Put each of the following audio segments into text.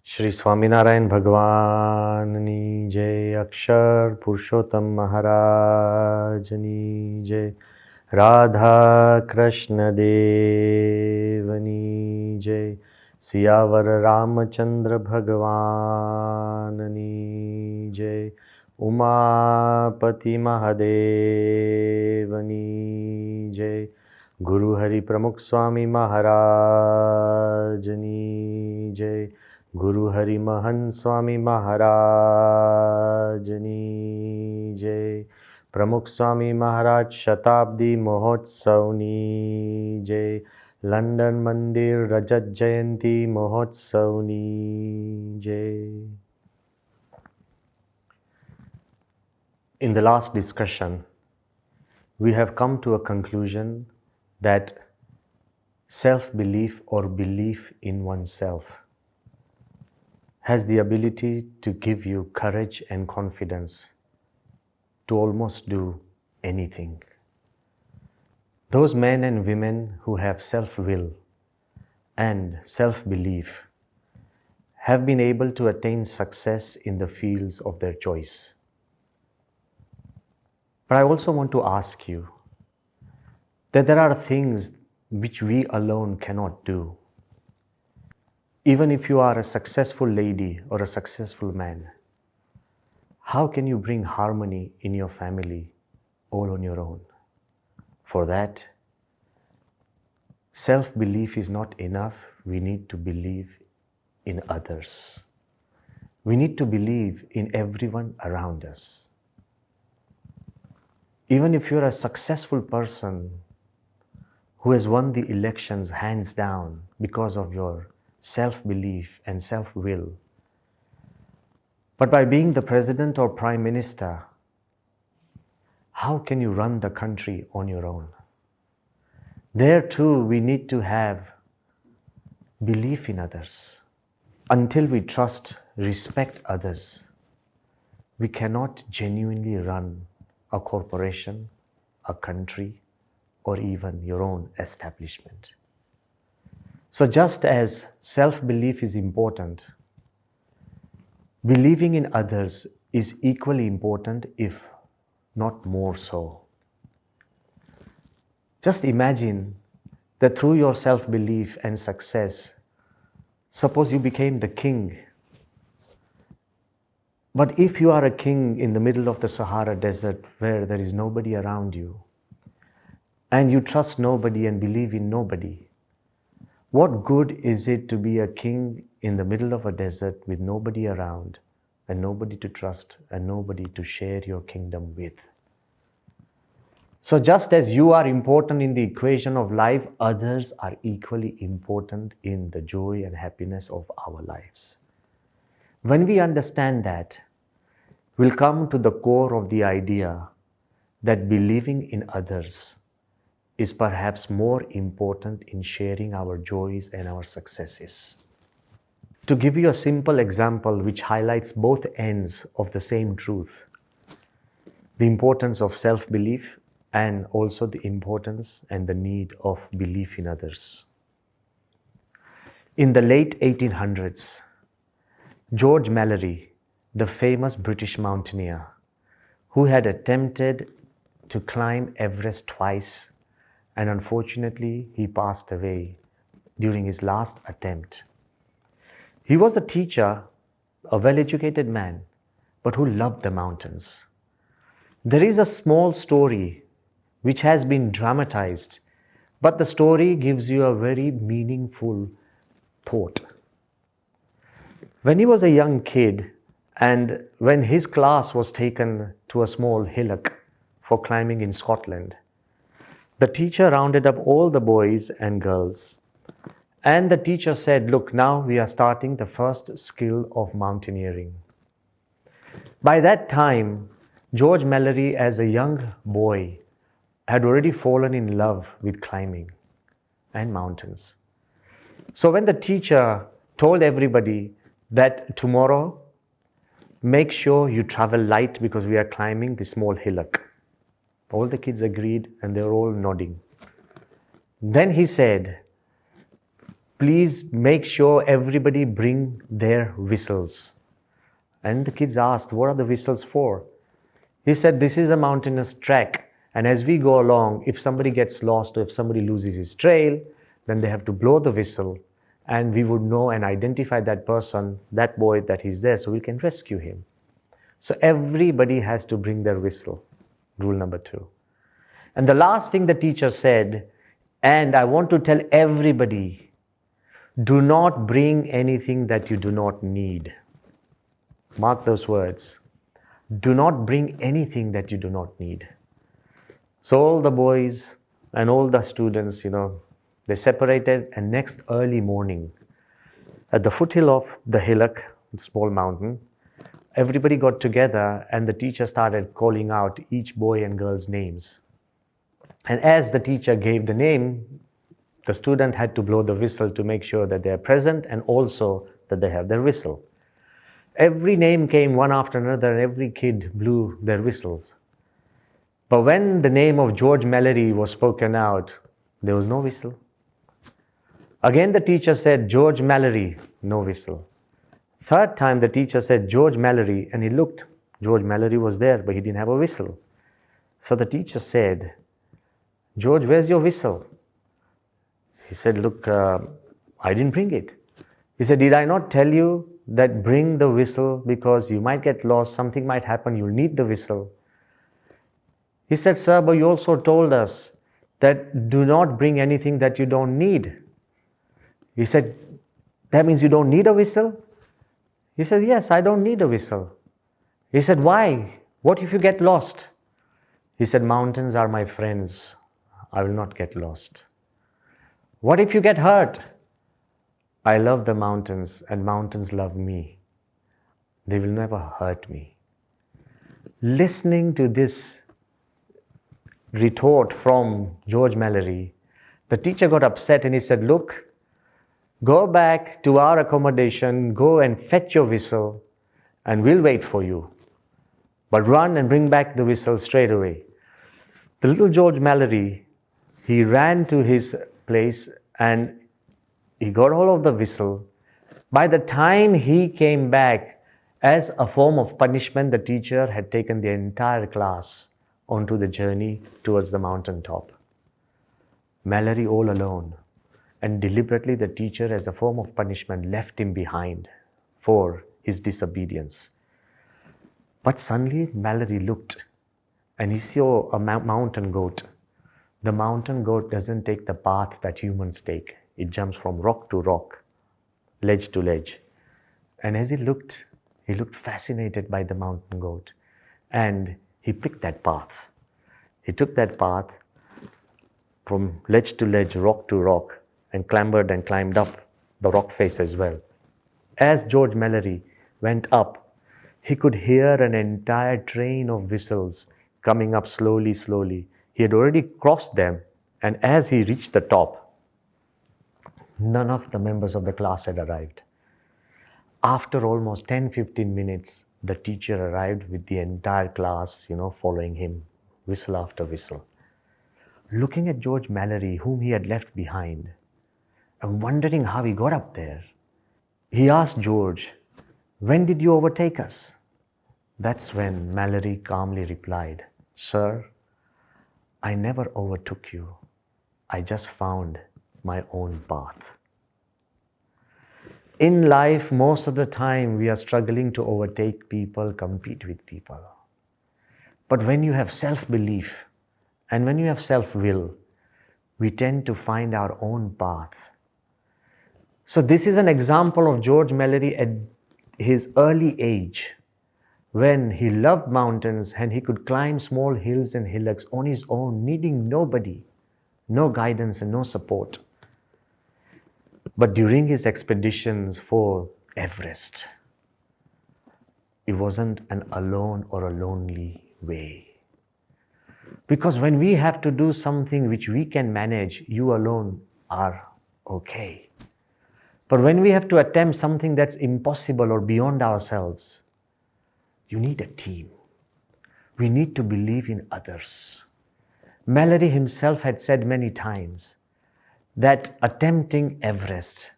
श्री स्वामीनारायण भगवाननी जय, अक्षर पुरुषोत्तम महाराजनी जय, राधा कृष्ण देवनी जय, सियावर रामचंद्र भगवाननी जय, उमापति महादेवनी जय, गुरु हरि प्रमुख स्वामी महाराजनी जय, गुरु हरि महन स्वामी महाराजनी जय, प्रमुख स्वामी महाराज शताब्दी महोत्सवनी जय, लंदन मंदिर रजत जयंती महोत्सवनी जय. In the last discussion, we have come to a conclusion that self-belief or belief in oneself has the ability to give you courage and confidence to almost do anything. Those men and women who have self-will and self-belief have been able to attain success in the fields of their choice. But I also want to ask you that there are things which we alone cannot do. Even if you are a successful lady or a successful man, how can you bring harmony in your family all on your own? For that, self-belief is not enough. We need to believe in others. We need to believe in everyone around us. Even if you're a successful person who has won the elections hands down because of your self-belief and self-will, but by being the president or prime minister, how can you run the country on your own? There too, we need to have belief in others. Until we trust, respect others, we cannot genuinely run a corporation, a country, or even your own establishment. So just as self-belief is important, believing in others is equally important, if not more so. Just imagine that through your self-belief and success, suppose you became the king. But if you are a king in the middle of the Sahara Desert where there is nobody around you, and you trust nobody and believe in nobody, what good is it to be a king in the middle of a desert with nobody around and nobody to trust and nobody to share your kingdom with? So just as you are important in the equation of life, others are equally important in the joy and happiness of our lives. When we understand that, we'll come to the core of the idea that believing in others is perhaps more important in sharing our joys and our successes. To give you a simple example which highlights both ends of the same truth, the importance of self-belief and also the importance and the need of belief in others. In the late 1800s, George Mallory, the famous British mountaineer who had attempted to climb Everest twice, and unfortunately he passed away during his last attempt. He was a teacher, a well-educated man, but who loved the mountains. There is a small story which has been dramatized, but the story gives you a very meaningful thought. When he was a young kid, and when his class was taken to a small hillock for climbing in Scotland, the teacher rounded up all the boys and girls, and the teacher said, "Look, now we are starting the first skill of mountaineering." By that time, George Mallory, as a young boy, had already fallen in love with climbing and mountains. So when the teacher told everybody that tomorrow, make sure you travel light because we are climbing the small hillock, all the kids agreed and they were all nodding. Then he said, please make sure everybody bring their whistles. And the kids asked, what are the whistles for? He said, this is a mountainous trek, and as we go along, if somebody gets lost or if somebody loses his trail, then they have to blow the whistle, and we would know and identify that person, that boy, that he's there, so we can rescue him. So everybody has to bring their whistle, rule number 2. And the last thing the teacher said, and I want to tell everybody, do not bring anything that you do not need. Mark those words. Do not bring anything that you do not need. So all the boys and all the students, they separated, and next early morning, at the foothill of the hillock, small mountain, everybody got together and the teacher started calling out each boy and girl's names. And as the teacher gave the name, the student had to blow the whistle to make sure that they are present and also that they have their whistle. Every name came one after another, and every kid blew their whistles. But when the name of George Mallory was spoken out, there was no whistle. Again the teacher said, George Mallory, no whistle. Third time the teacher said, George Mallory, and he looked. George Mallory was there, but he didn't have a whistle. So the teacher said, George, where's your whistle? He said, look, I didn't bring it. He said, did I not tell you that bring the whistle because you might get lost, something might happen, you'll need the whistle. He said, sir, but you also told us that do not bring anything that you don't need. He said, that means you don't need a whistle? He says, yes, I don't need a whistle. He said, why? What if you get lost? He said, mountains are my friends. I will not get lost. What if you get hurt? I love the mountains and mountains love me. They will never hurt me. Listening to this retort from George Mallory, the teacher got upset and he said, look, go back to our accommodation, go and fetch your whistle and we'll wait for you. But run and bring back the whistle straight away. The little George Mallory, he ran to his place and he got hold of the whistle. By the time he came back, as a form of punishment, the teacher had taken the entire class onto the journey towards the mountain top. Mallory all alone, and deliberately the teacher, as a form of punishment, left him behind for his disobedience. But suddenly Mallory looked and he saw a mountain goat. The mountain goat doesn't take the path that humans take. It jumps from rock to rock, ledge to ledge. And as he looked fascinated by the mountain goat. And he picked that path. He took that path from ledge to ledge, rock to rock, and clambered and climbed up the rock face as well. As George Mallory went up, he could hear an entire train of whistles coming up slowly, slowly. He had already crossed them, and as he reached the top, none of the members of the class had arrived. After almost 10-15 minutes, the teacher arrived with the entire class, following him, whistle after whistle. Looking at George Mallory, whom he had left behind, and wondering how he got up there, he asked George, when did you overtake us? That's when Mallory calmly replied, sir, I never overtook you. I just found my own path. In life, most of the time, we are struggling to overtake people, compete with people. But when you have self-belief and when you have self-will, we tend to find our own path. So this is an example of George Mallory at his early age, when he loved mountains and he could climb small hills and hillocks on his own, needing nobody, no guidance and no support. But during his expeditions for Everest, it wasn't an alone or a lonely way. Because when we have to do something which we can manage, you alone are okay. But when we have to attempt something that's impossible or beyond ourselves, you need a team. We need to believe in others. Mallory himself had said many times that attempting Everest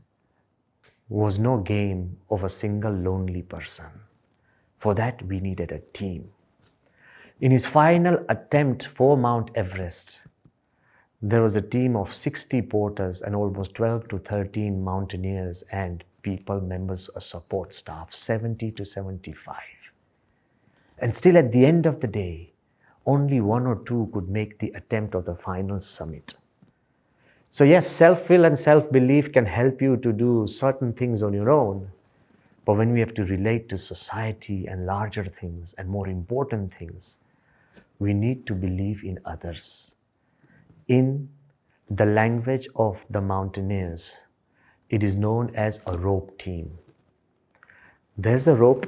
was no game of a single lonely person. For that, we needed a team. In his final attempt for Mount Everest, there was a team of 60 porters and almost 12 to 13 mountaineers and people, members of support staff, 70 to 75. And still at the end of the day, only one or two could make the attempt of the final summit. So yes, self-will and self-belief can help you to do certain things on your own. But when we have to relate to society and larger things and more important things, we need to believe in others. In the language of the mountaineers, it is known as a rope team. There's a rope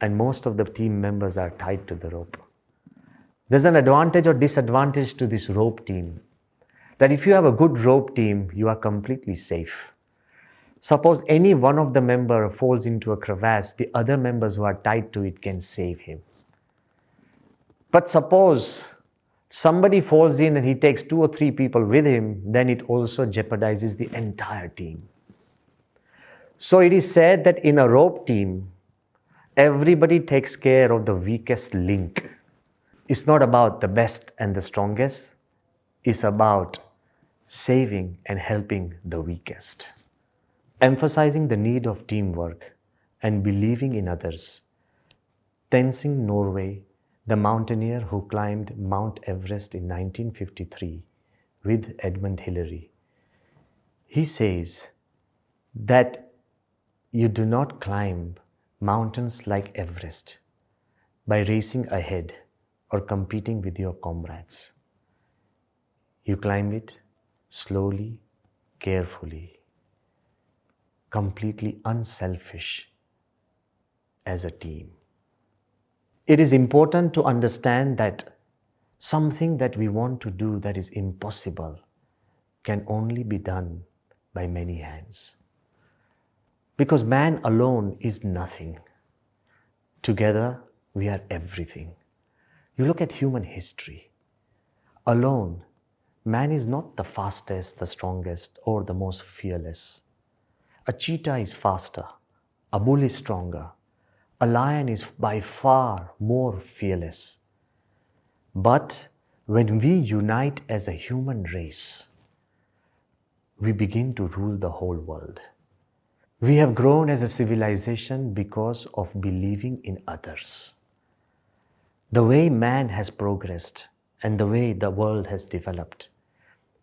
and most of the team members are tied to the rope. There's an advantage or disadvantage to this rope team, that if you have a good rope team, you are completely safe. Suppose any one of the members falls into a crevasse, the other members who are tied to it can save him. But suppose somebody falls in and he takes 2 or 3 people with him, then it also jeopardizes the entire team. So it is said that in a rope team, everybody takes care of the weakest link. It's not about the best and the strongest. It's about saving and helping the weakest. Emphasizing the need of teamwork and believing in others. Tenzing Norway, the mountaineer who climbed Mount Everest in 1953 with Edmund Hillary, he says that you do not climb mountains like Everest by racing ahead or competing with your comrades. You climb it slowly, carefully, completely unselfish as a team. It is important to understand that something that we want to do that is impossible can only be done by many hands. Because man alone is nothing. Together, we are everything. You look at human history. Alone, man is not the fastest, the strongest, or the most fearless. A cheetah is faster. A bull is stronger. A lion is by far more fearless. But when we unite as a human race, we begin to rule the whole world. We have grown as a civilization because of believing in others. The way man has progressed and the way the world has developed,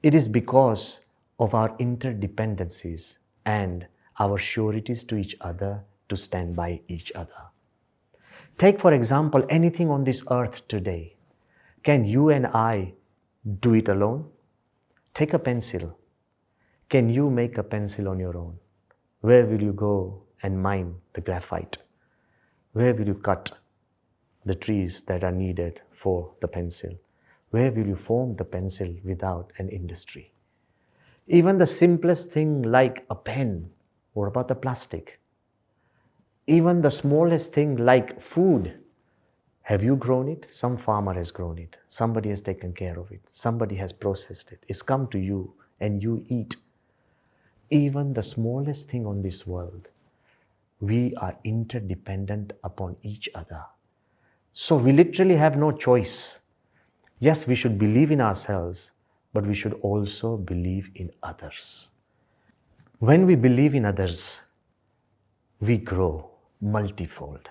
it is because of our interdependencies and our sureties to each other to stand by each other. Take, for example, anything on this earth today. Can you and I do it alone? Take a pencil. Can you make a pencil on your own? Where will you go and mine the graphite? Where will you cut the trees that are needed for the pencil? Where will you form the pencil without an industry? Even the simplest thing like a pen, what about the plastic? Even the smallest thing like food. Have you grown it? Some farmer has grown it. Somebody has taken care of it. Somebody has processed it. It's come to you and you eat. Even the smallest thing on this world, we are interdependent upon each other. So we literally have no choice. Yes, we should believe in ourselves, but we should also believe in others. When we believe in others, we grow multifold.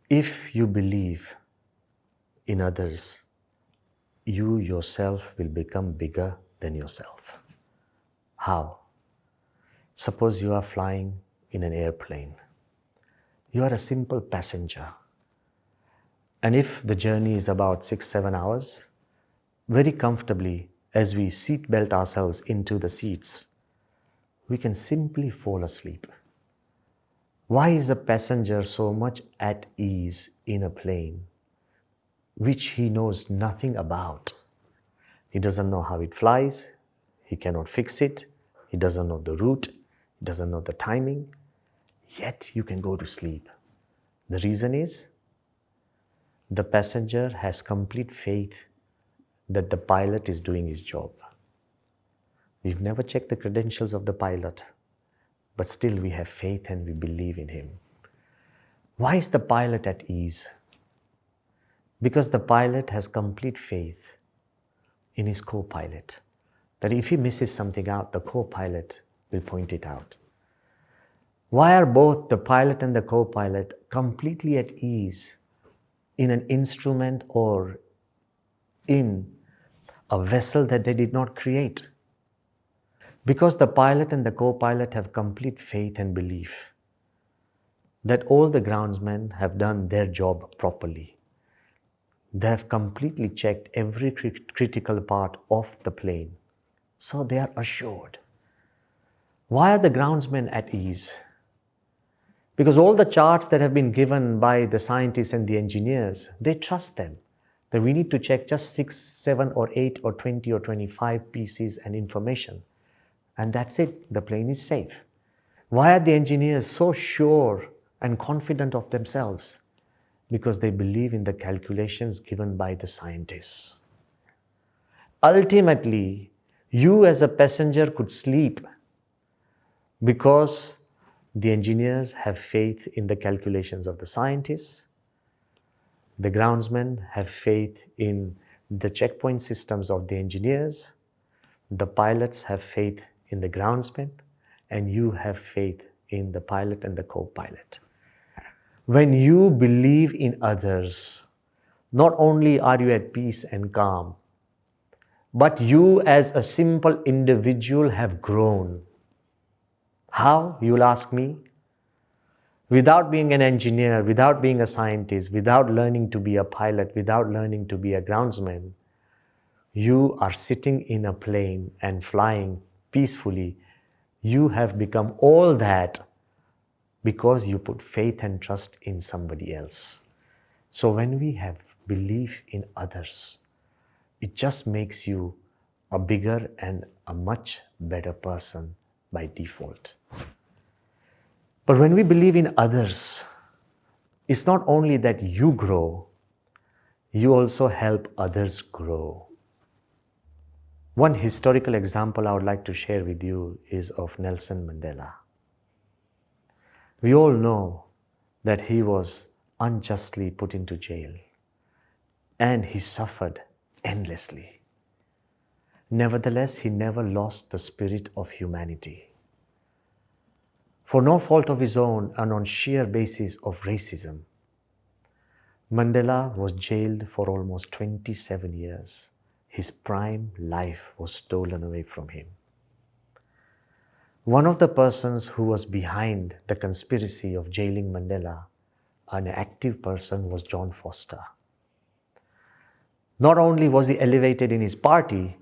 If you believe in others, you yourself will become bigger than yourself. How? Suppose you are flying in an airplane. You are a simple passenger. And if the journey is about 6-7 hours, very comfortably, as we seat belt ourselves into the seats, we can simply fall asleep. Why is a passenger so much at ease in a plane which he knows nothing about? He doesn't know how it flies, he cannot fix it, he doesn't know the route, he doesn't know the timing, yet you can go to sleep. The reason is, the passenger has complete faith that the pilot is doing his job. We've never checked the credentials of the pilot, but still we have faith and we believe in him. Why is the pilot at ease? Because the pilot has complete faith in his co-pilot, that if he misses something out, the co-pilot will point it out. Why are both the pilot and the co-pilot completely at ease in an instrument or in a vessel that they did not create? Because the pilot and the co-pilot have complete faith and belief that all the groundsmen have done their job properly. They have completely checked every critical part of the plane. So they are assured. Why are the groundsmen at ease? Because all the charts that have been given by the scientists and the engineers, they trust them. That we need to check just 6, 7 or 8 or 20 or 25 pieces and information. And that's it, the plane is safe. Why are the engineers so sure and confident of themselves? Because they believe in the calculations given by the scientists. Ultimately, you as a passenger could sleep because the engineers have faith in the calculations of the scientists. The groundsmen have faith in the checkpoint systems of the engineers. The pilots have faith in the groundsmen, and you have faith in the pilot and the co-pilot. When you believe in others, not only are you at peace and calm, but you as a simple individual have grown. How? You'll ask me. Without being an engineer, without being a scientist, without learning to be a pilot, without learning to be a groundsman, you are sitting in a plane and flying peacefully. You have become all that because you put faith and trust in somebody else. So when we have belief in others, it just makes you a bigger and a much better person by default. But when we believe in others, it's not only that you grow, you also help others grow. One historical example I would like to share with you is of Nelson Mandela. We all know that he was unjustly put into jail and he suffered endlessly. Nevertheless, he never lost the spirit of humanity. For no fault of his own and on sheer basis of racism, Mandela was jailed for almost 27 years. His prime life was stolen away from him. One of the persons who was behind the conspiracy of jailing Mandela, an active person, was John Foster. Not only was he elevated in his party,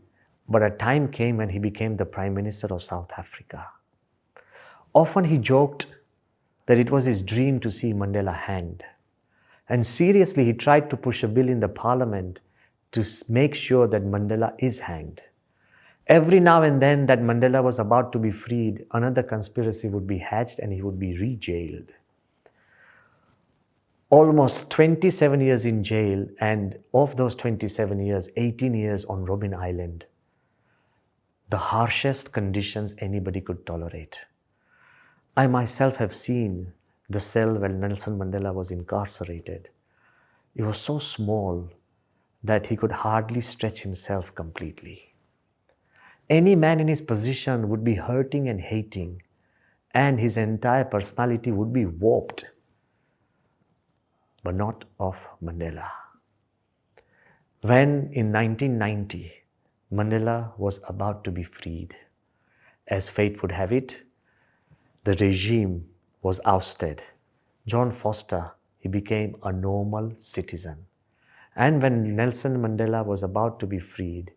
but a time came when he became the Prime Minister of South Africa. Often he joked that it was his dream to see Mandela hanged. And seriously, he tried to push a bill in the parliament to make sure that Mandela is hanged. Every now and then that Mandela was about to be freed, another conspiracy would be hatched and he would be re-jailed. Almost 27 years in jail, and of those 27 years, 18 years on Robben Island. The harshest conditions anybody could tolerate. I myself have seen the cell where Nelson Mandela was incarcerated. It was so small that he could hardly stretch himself completely. Any man in his position would be hurting and hating, and his entire personality would be warped. But not of Mandela. When in 1990, Mandela was about to be freed, as fate would have it, the regime was ousted. John Foster, he became a normal citizen. And when Nelson Mandela was about to be freed,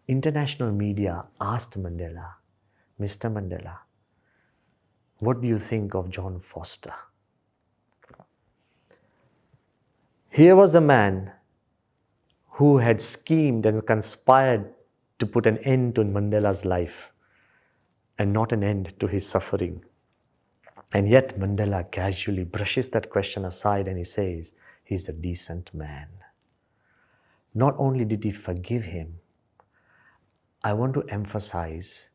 international media asked Mandela, Mr. Mandela, what do you think of John Foster? Here was a man who had schemed and conspired to put an end to Mandela's life and not an end to his suffering. And yet Mandela casually brushes that question aside and he says, he's a decent man. Not only did he forgive him, I want to emphasize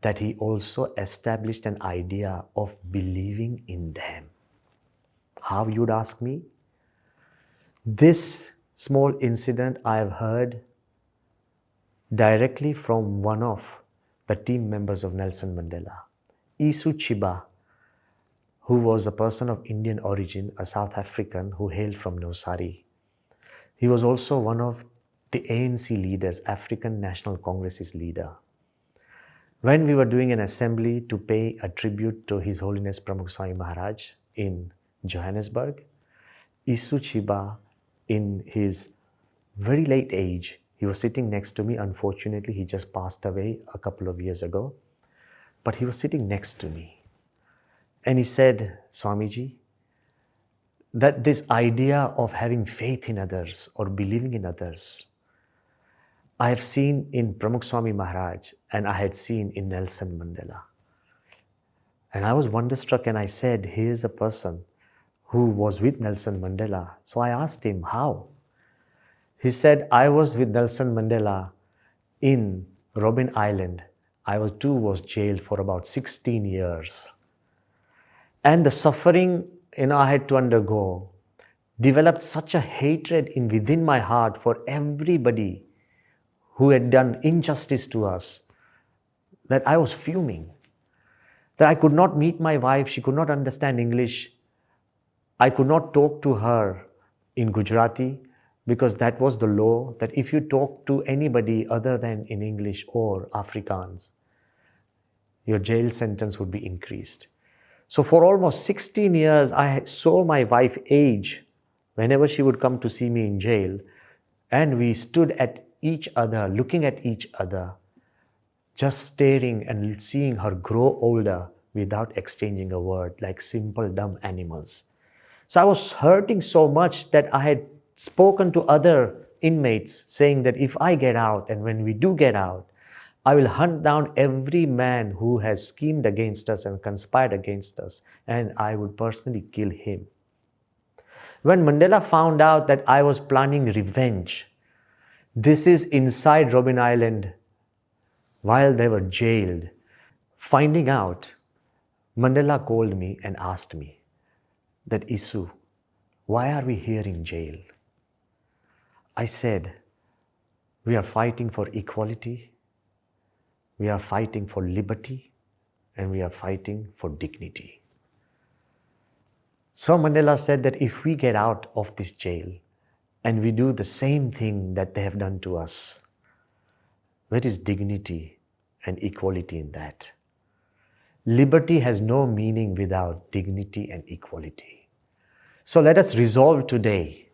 that he also established an idea of believing in them. How, you'd ask me? This small incident I have heard directly from one of the team members of Nelson Mandela, Isu Chiba, who was a person of Indian origin, a South African who hailed from Nusari. He was also one of the ANC leaders, African National Congress's leader. When we were doing an assembly to pay a tribute to His Holiness Pramukh Swami Maharaj in Johannesburg, Isu Chiba, in his very late age, he was sitting next to me. Unfortunately, he just passed away a couple of years ago. But he was sitting next to me. And he said, Swamiji, that this idea of having faith in others or believing in others, I have seen in Pramukh Swami Maharaj and I had seen in Nelson Mandela. And I was wonderstruck and I said, he is a person who was with Nelson Mandela. So I asked him, how? He said, I was with Nelson Mandela in Robben Island. I was jailed for about 16 years. And the suffering I had to undergo developed such a hatred within my heart for everybody who had done injustice to us that I was fuming. That I could not meet my wife, she could not understand English. I could not talk to her in Gujarati because that was the law, that if you talk to anybody other than in English or Afrikaans, your jail sentence would be increased. So for almost 16 years, I saw my wife age whenever she would come to see me in jail, and we stood at each other, looking at each other, just staring and seeing her grow older without exchanging a word, like simple dumb animals. So I was hurting so much that I had spoken to other inmates saying that if I get out, and when we do get out, I will hunt down every man who has schemed against us and conspired against us, and I would personally kill him. When Mandela found out that I was planning revenge, this is inside Robben Island, while they were jailed, finding out, Mandela called me and asked me that, Isu, why are we here in jail? I said, we are fighting for equality, we are fighting for liberty, and we are fighting for dignity. So Mandela said that if we get out of this jail and we do the same thing that they have done to us, where is dignity and equality in that? Liberty has no meaning without dignity and equality. So let us resolve today.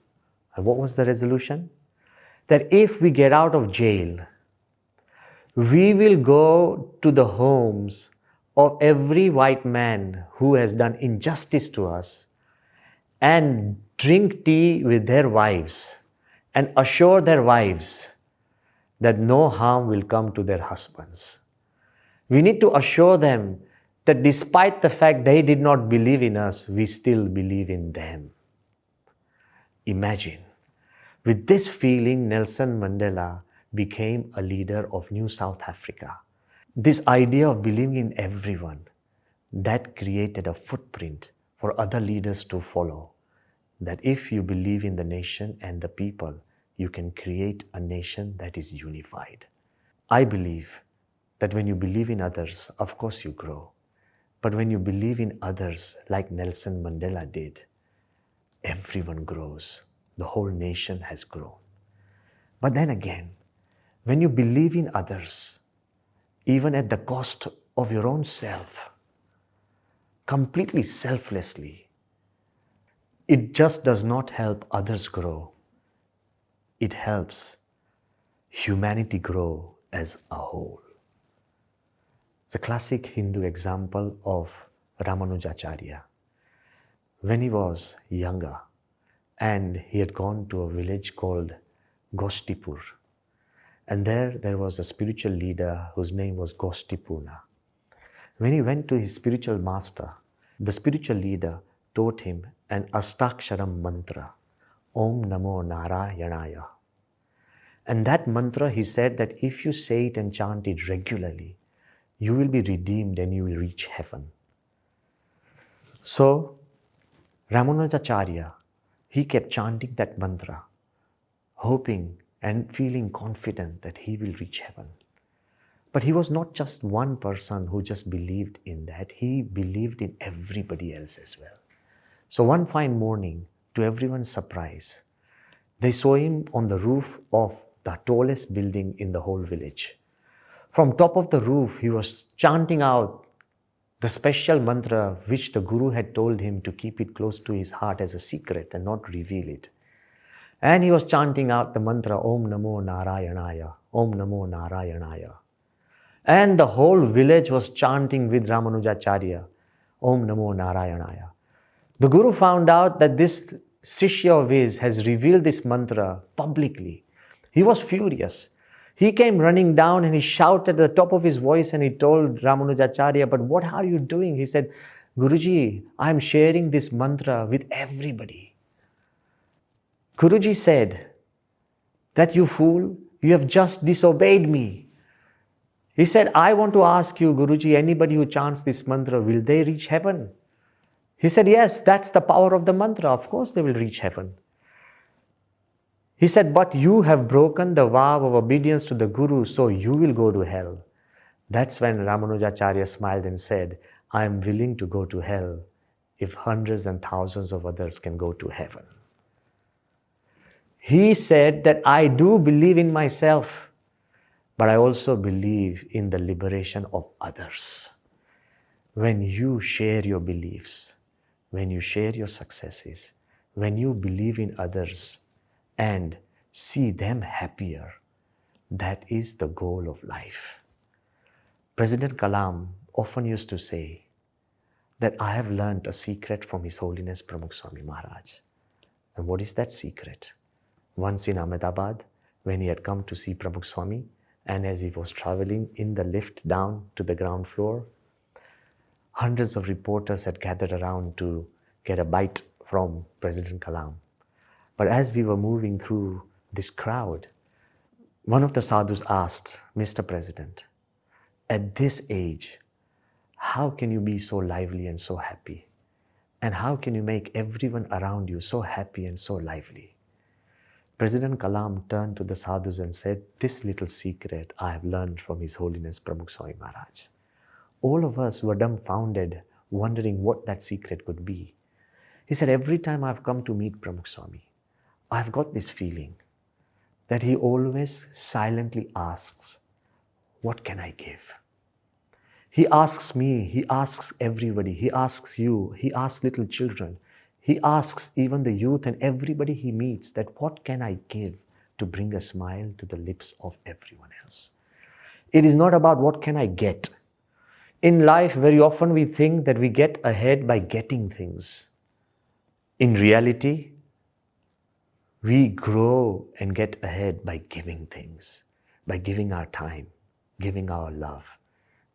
And what was the resolution? That if we get out of jail, we will go to the homes of every white man who has done injustice to us and drink tea with their wives and assure their wives that no harm will come to their husbands. We need to assure them that despite the fact they did not believe in us, we still believe in them. Imagine, with this feeling, Nelson Mandela became a leader of New South Africa. This idea of believing in everyone, that created a footprint for other leaders to follow. That if you believe in the nation and the people, you can create a nation that is unified. I believe that when you believe in others, of course you grow. But when you believe in others like Nelson Mandela did, everyone grows. The whole nation has grown. But then again, when you believe in others, even at the cost of your own self, completely selflessly, it just does not help others grow. It helps humanity grow as a whole. It's a classic Hindu example of Ramanujacharya. When he was younger and he had gone to a village called Goshtipur, and there was a spiritual leader whose name was Goshtipurna. When he went to his spiritual master, the spiritual leader taught him an Ashtaksharam mantra, Om Namo Narayanaya. And that mantra, he said that if you say it and chant it regularly, you will be redeemed and you will reach heaven. So, Ramanujacharya, he kept chanting that mantra, hoping and feeling confident that he will reach heaven. But he was not just one person who just believed in that, he believed in everybody else as well. So one fine morning, to everyone's surprise, they saw him on the roof of the tallest building in the whole village. From top of the roof, he was chanting out the special mantra which the Guru had told him to keep it close to his heart as a secret and not reveal it. And he was chanting out the mantra, Om Namo Narayanaya, Om Namo Narayanaya. And the whole village was chanting with Ramanujacharya, Om Namo Narayanaya. The Guru found out that this Shishya of his has revealed this mantra publicly. He was furious. He came running down and he shouted at the top of his voice and he told Ramanujacharya, but what are you doing? He said, Guruji, I am sharing this mantra with everybody. Guruji said, that you fool, you have just disobeyed me. He said, I want to ask you, Guruji, anybody who chants this mantra, will they reach heaven? He said, yes, that's the power of the mantra. Of course they will reach heaven. He said, but you have broken the vow of obedience to the Guru, so you will go to hell. That's when Ramanujacharya smiled and said, I am willing to go to hell if hundreds and thousands of others can go to heaven. He said that I do believe in myself, but I also believe in the liberation of others. When you share your beliefs, when you share your successes, when you believe in others and see them happier, that is the goal of life. President Kalam often used to say that I have learned a secret from His Holiness Pramukh Swami Maharaj. And what is that secret? Once in Ahmedabad, when he had come to see Pramukh Swami, and as he was traveling in the lift down to the ground floor, hundreds of reporters had gathered around to get a bite from President Kalam. But as we were moving through this crowd, one of the sadhus asked, Mr. President, at this age, how can you be so lively and so happy? And how can you make everyone around you so happy and so lively? President Kalam turned to the sadhus and said, this little secret I have learned from His Holiness Pramukh Swami Maharaj. All of us were dumbfounded, wondering what that secret could be. He said, every time I've come to meet Pramukh Swami, I've got this feeling that he always silently asks, what can I give? He asks me, he asks everybody, he asks you, he asks little children, he asks even the youth and everybody he meets that what can I give to bring a smile to the lips of everyone else? It is not about what can I get. In life, very often we think that we get ahead by getting things. In reality, we grow and get ahead by giving things, by giving our time, giving our love,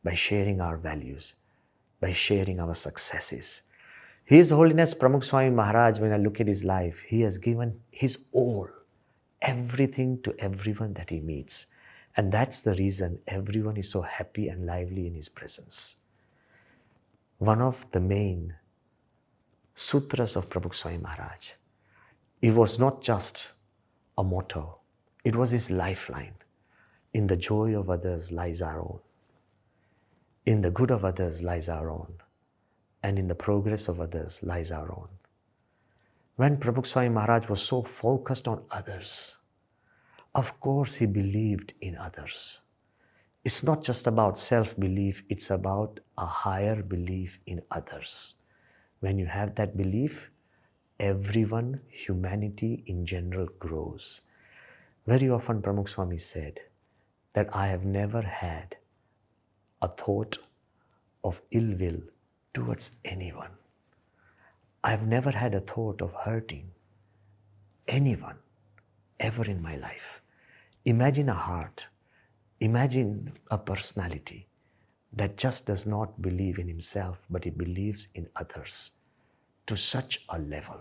by sharing our values, by sharing our successes. His Holiness Pramukh Swami Maharaj, when I look at his life, he has given his all, everything to everyone that he meets. And that's the reason everyone is so happy and lively in his presence. One of the main sutras of Pramukh Swami Maharaj, it was not just a motto, it was his lifeline. In the joy of others lies our own. In the good of others lies our own. And in the progress of others lies our own. When Pramukh Swami Maharaj was so focused on others, of course he believed in others. It's not just about self-belief, it's about a higher belief in others. When you have that belief, everyone, humanity in general grows. Very often Pramukh Swami said that I have never had a thought of ill will towards anyone. I have never had a thought of hurting anyone ever in my life. Imagine a heart, imagine a personality that just does not believe in himself, but he believes in others to such a level.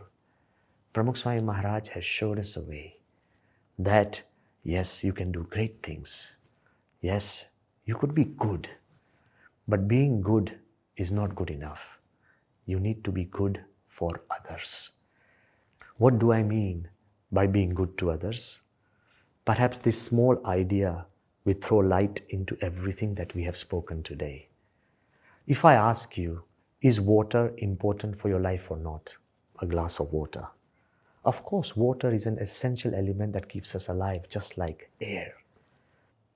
Pramukh Swami Maharaj has showed us a way that yes, you can do great things. Yes, you could be good. But being good is not good enough. You need to be good for others. What do I mean by being good to others? Perhaps this small idea will throw light into everything that we have spoken today. If I ask you, is water important for your life or not? A glass of water. Of course, water is an essential element that keeps us alive, just like air.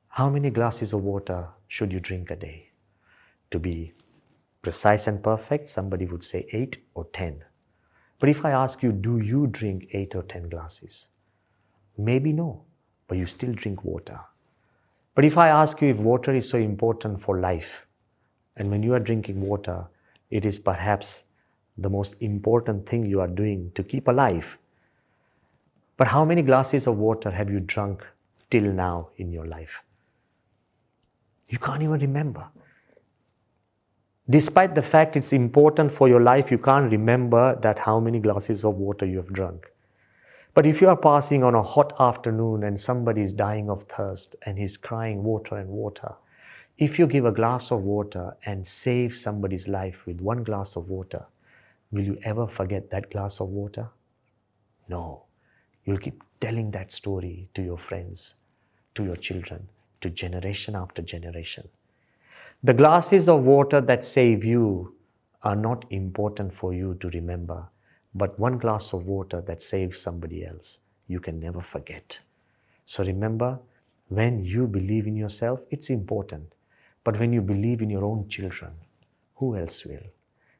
How many glasses of water should you drink a day? To be precise and perfect, somebody would say 8 or 10. But if I ask you, do you drink 8 or 10 glasses? Maybe no, but you still drink water. But if I ask you if water is so important for life, and when you are drinking water, it is perhaps the most important thing you are doing to keep alive. But how many glasses of water have you drunk till now in your life? You can't even remember. Despite the fact it's important for your life, you can't remember that how many glasses of water you have drunk. But if you are passing on a hot afternoon and somebody is dying of thirst and he's crying water and water, if you give a glass of water and save somebody's life with one glass of water, will you ever forget that glass of water? No. You'll keep telling that story to your friends, to your children, to generation after generation. The glasses of water that save you are not important for you to remember, but one glass of water that saves somebody else, you can never forget. So remember, when you believe in yourself, it's important. But when you believe in your own children, who else will?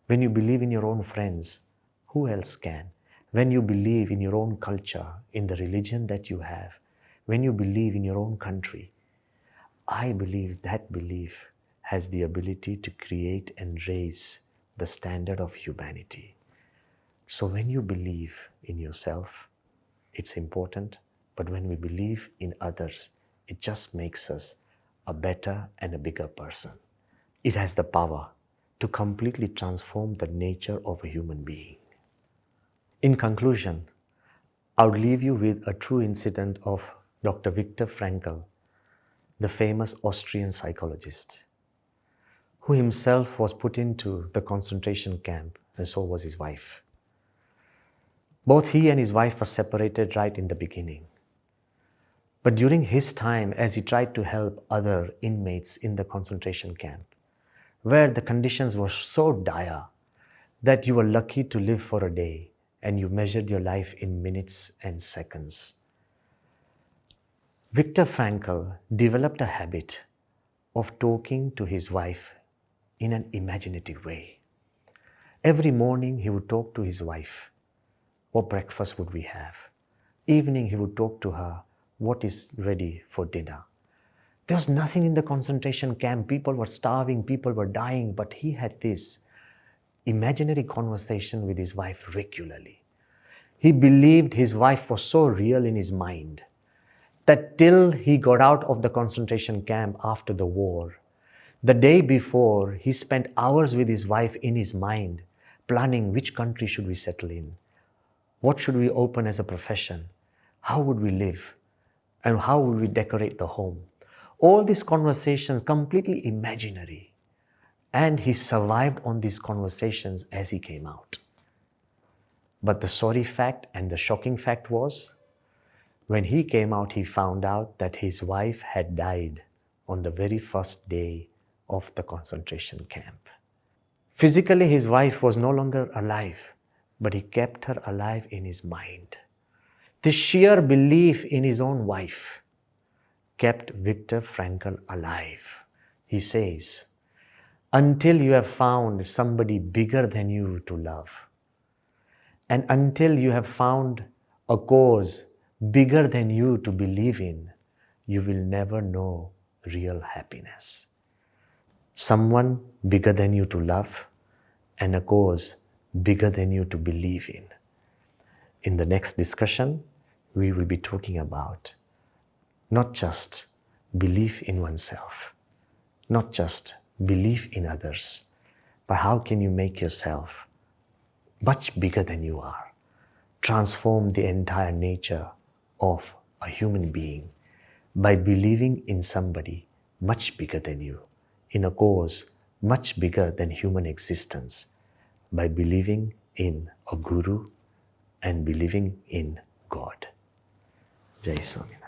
When you believe in your own friends, who else can? When you believe in your own culture, in the religion that you have, when you believe in your own country, I believe that belief has the ability to create and raise the standard of humanity. So when you believe in yourself, it's important, but when we believe in others, it just makes us a better and a bigger person. It has the power to completely transform the nature of a human being. In conclusion, I would leave you with a true incident of Dr. Viktor Frankl, the famous Austrian psychologist, who himself was put into the concentration camp, and so was his wife. Both he and his wife were separated right in the beginning. But during his time, as he tried to help other inmates in the concentration camp, where the conditions were so dire that you were lucky to live for a day and you measured your life in minutes and seconds, Viktor Frankl developed a habit of talking to his wife in an imaginative way. Every morning he would talk to his wife, what breakfast would we have? Evening he would talk to her, what is ready for dinner? There was nothing in the concentration camp. People were starving, people were dying, but he had this imaginary conversation with his wife regularly. He believed his wife was so real in his mind that till he got out of the concentration camp after the war, the day before, he spent hours with his wife in his mind, planning which country should we settle in, what should we open as a profession, how would we live, and how would we decorate the home. All these conversations completely imaginary. And he survived on these conversations as he came out. But the sorry fact and the shocking fact was, when he came out, he found out that his wife had died on the very first day of the concentration camp. Physically, his wife was no longer alive, but he kept her alive in his mind. The sheer belief in his own wife kept Viktor Frankl alive. He says, until you have found somebody bigger than you to love, and until you have found a cause bigger than you to believe in, you will never know real happiness. Someone bigger than you to love and a cause bigger than you to believe in. In the next discussion, we will be talking about not just belief in oneself, not just belief in others, but how can you make yourself much bigger than you are, transform the entire nature of a human being by believing in somebody much bigger than you, in a cause much bigger than human existence by believing in a guru and believing in God. Jai Swami.